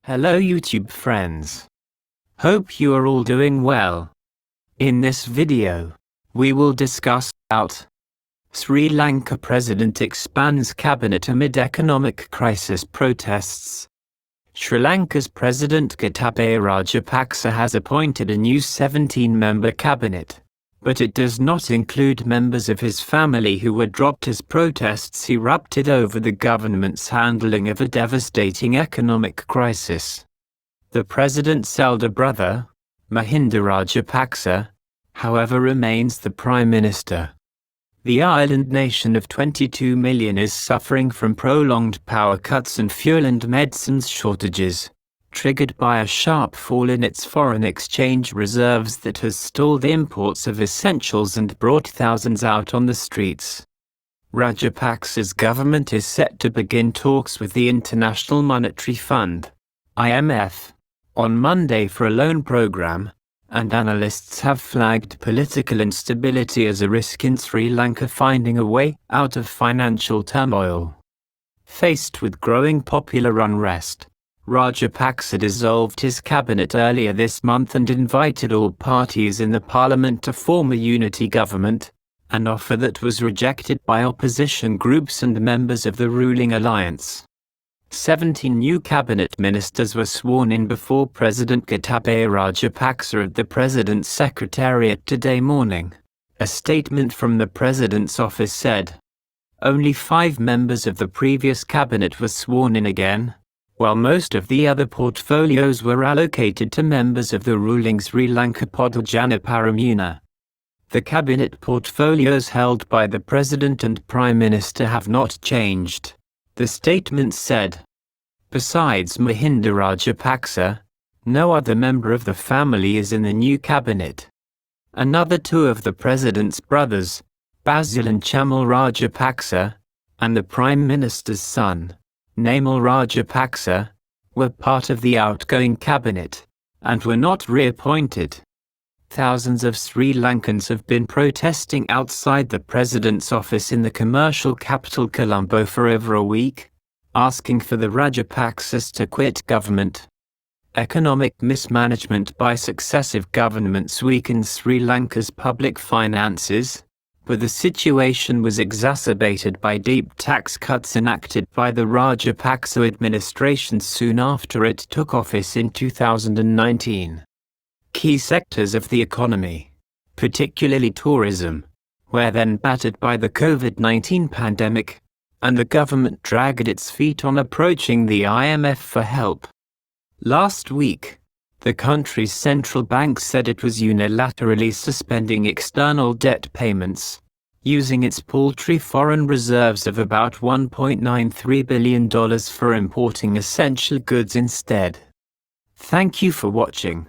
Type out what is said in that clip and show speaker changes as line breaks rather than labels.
Hello YouTube friends. Hope you are all doing well. In this video, we will discuss about Sri Lanka President expands cabinet amid economic crisis protests. Sri Lanka's President Gotabaya Rajapaksa has appointed a new 17-member cabinet, but it does not include members of his family who were dropped as protests erupted over the government's handling of a devastating economic crisis. The president's elder brother, Mahinda Rajapaksa, however, remains the prime minister. The island nation of 22 million is suffering from prolonged power cuts and fuel and medicines shortages, triggered by a sharp fall in its foreign exchange reserves that has stalled imports of essentials and brought thousands out on the streets. Rajapaksa's government is set to begin talks with the International Monetary Fund, IMF, on Monday for a loan program, and analysts have flagged political instability as a risk in Sri Lanka finding a way out of financial turmoil. Faced with growing popular unrest, Rajapaksa dissolved his cabinet earlier this month and invited all parties in the parliament to form a unity government, an offer that was rejected by opposition groups and members of the ruling alliance. 17 new cabinet ministers were sworn in before President Gotabaya Rajapaksa at the President's Secretariat today morning, a statement from the President's office said. Only 5 members of the previous cabinet were sworn in again, while most of the other portfolios were allocated to members of the ruling Sri Lanka Podujana Paramuna. The cabinet portfolios held by the President and Prime Minister have not changed, the statement said. Besides Mahinda Rajapaksa, no other member of the family is in the new cabinet. Another 2 of the President's brothers, Basil and Chamal Rajapaksa, and the Prime Minister's son, Namal Rajapaksa, were part of the outgoing cabinet, and were not reappointed. Thousands of Sri Lankans have been protesting outside the president's office in the commercial capital Colombo for over a week, asking for the Rajapaksas to quit government. Economic mismanagement by successive governments weakened Sri Lanka's public finances, but the situation was exacerbated by deep tax cuts enacted by the Rajapaksa administration soon after it took office in 2019. Key sectors of the economy, particularly tourism, were then battered by the COVID-19 pandemic, and the government dragged its feet on approaching the IMF for help. Last week, the country's central bank said it was unilaterally suspending external debt payments, using its paltry foreign reserves of about $1.93 billion for importing essential goods instead. Thank you for watching.